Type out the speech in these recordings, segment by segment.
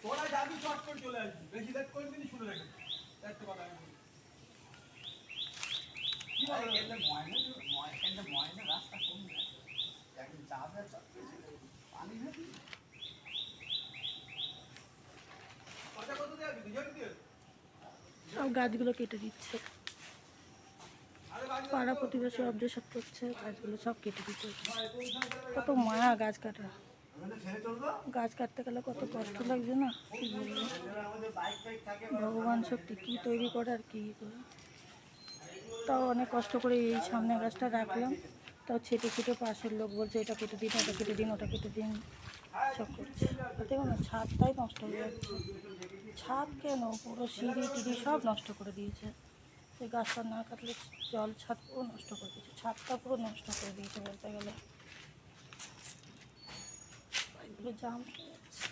তোরা যাবি চট করে চলে আসবি, বেশি লেট করে দিবি শুনে রাখবি একটা কথা আমি বলি। কি বলে এটা ময়না রাস্তা কম না, একদম চাপে পানি নাকি কথা কত যাবি দুজন দিয়ে সব গাছগুলো কেটে দিচ্ছে, পাড়া প্রতিবেশী অবজেশন করছে, গাছগুলো সব কেটে দিতে। কত মায়া গাছ কাটা, গাছ কাটতে গেলে কত কষ্ট লাগছে না, কি বলবো। ভগবান সত্যি কী তৈরি করে আর কী করে। তাও অনেক কষ্ট করে এই সামনে গাছটা রাখলাম, তাও ছেটে ছেটে পাশের লোক বলছে এটা কেটে দিন, ওটা কেটে দিন, ওটা কেটে দিন, সব করছে। দেখো না, ছাদটাই নষ্ট হয়ে যাচ্ছে। ছাদ কেন, পুরো সিঁড়ি টিড়ি সব নষ্ট করে দিয়েছে। এই গাছটা না কাটলে জল ছাদ পুরো নষ্ট করে দিয়েছে, ছাদটা পুরো নষ্ট করে দিয়েছে বলতে গেলে। এগুলো জাম হয়ে যাচ্ছে।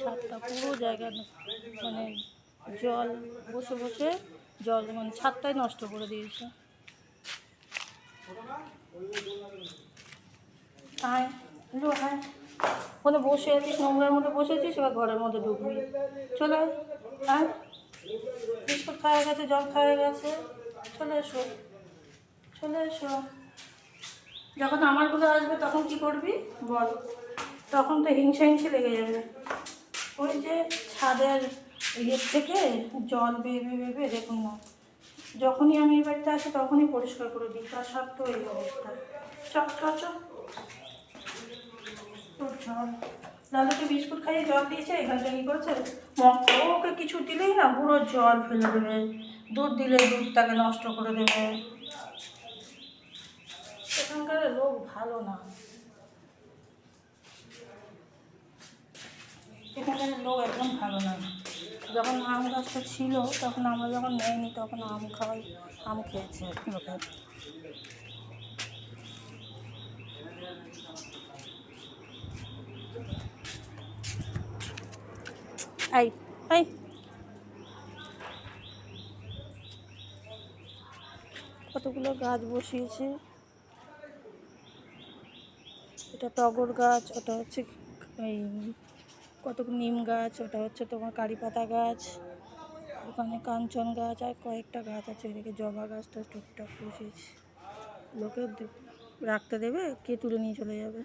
ছাদটা পুরো জায়গা মানে জল বসে বসে জল মানে ছাদটাই নষ্ট করে দিয়েছে। আয় লো, হ্যাঁ ওখানে বসে আছিস, নোংরার মধ্যে বসেছিস, এবার ঘরের মধ্যে ঢুকবি। চলে আয়, বিস্কুট খাওয়া গেছে, জল খাওয়া গেছে, চলে এসো, চলে এসো। যখন আমারগুলো আসবে তখন কি করবি বল, তখন তো হিংসা হিংসে লেগে যাবে। ওই যে ছাদের ইয়ের থেকে জল বেবে বেবে দেখুন না, যখনই আমি এই বাড়িতে আসি তখনই পরিষ্কার করে দিই, তার সত্ত্বেও এই অবস্থা। চল চল চল জল, লালুকে বিস্কুট খাইয়ে জল দিয়েছে, এখানটা কী করেছে, ওকে কিছু দিলেই না পুরো জল ফেলে দেবে, দুধ দিলে দুধটাকে নষ্ট করে দেবে। এখানকার লোক ভালো না, এখানকার লোক একদম ভালো না। যখন আম গাছটা ছিল তখন আমরা যখন নেয়নি তখন আম খাওয়াই, আম খেয়েছে লোকে। এই এই কতগুলো গাছ বসিয়েছে, এটা টগর গাছ, ওটা হচ্ছে এই কতগুলো নিম গাছ, ওটা হচ্ছে তোমার কারি পাতা গাছ, ওখানে কাঞ্চন গাছ আর কয়েকটা গাছ আছে, এদিকে জবা গাছটা টুকটাক বসিয়েছে। লোকে রাখতে দেবে, কে তুলে নিয়ে চলে যাবে।